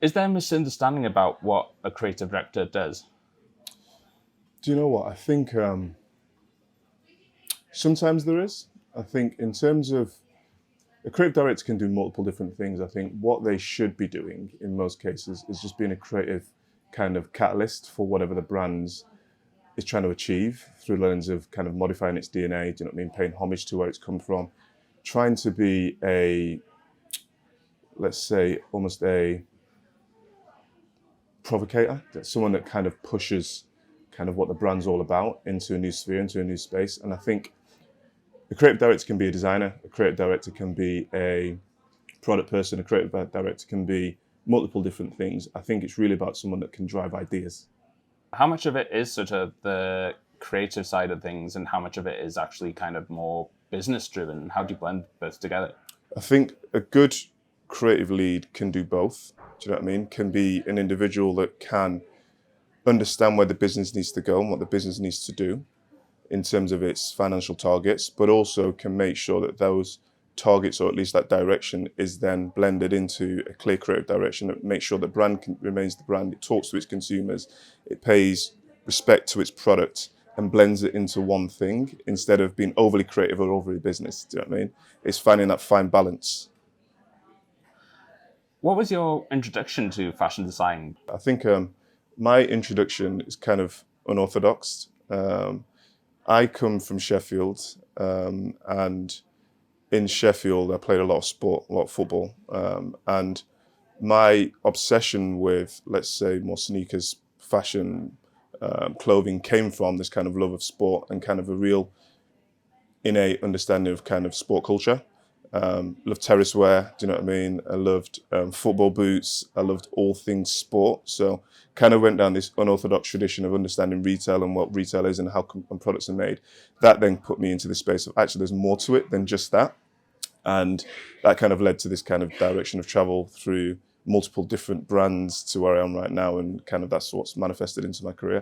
Is there a misunderstanding about what a creative director does? Do you know what? I think sometimes there is. I think in terms of a creative director can do multiple different things. I think what they should be doing in most cases is just being a creative kind of catalyst for whatever the brand is trying to achieve through the lens of kind of modifying its DNA. Do you know what I mean? Paying homage to where it's come from, trying to be a, let's say, almost a provocator, someone that kind of pushes kind of what the brand's all about into a new sphere, into a new space. And I think a creative director can be a designer, a creative director can be a product person, a creative director can be multiple different things. I think it's really about someone that can drive ideas. How much of it is sort of the creative side of things, and how much of it is actually kind of more business driven? How do you blend both together? I think a good creative lead can do both. Do you know what I mean? Can be an individual that can understand where the business needs to go and what the business needs to do in terms of its financial targets, but also can make sure that those targets, or at least that direction, is then blended into a clear creative direction that makes sure the remains the brand, it talks to its consumers, it pays respect to its product and blends it into one thing instead of being overly creative or overly business. Do you know what I mean? It's finding that fine balance. What was your introduction to fashion design? I think my introduction is kind of unorthodox. I come from Sheffield, and in Sheffield, I played a lot of sport, a lot of football, and my obsession with, let's say, more sneakers, fashion, clothing came from this kind of love of sport and kind of a real innate understanding of kind of sport culture. Loved terrace wear, do you know what I mean? I loved football boots. I loved all things sport. So kind of went down this unorthodox tradition of understanding retail and what retail is and how and products are made. That then put me into the space of actually there's more to it than just that. And that kind of led to this kind of direction of travel through multiple different brands to where I am right now. And kind of that's what's manifested into my career.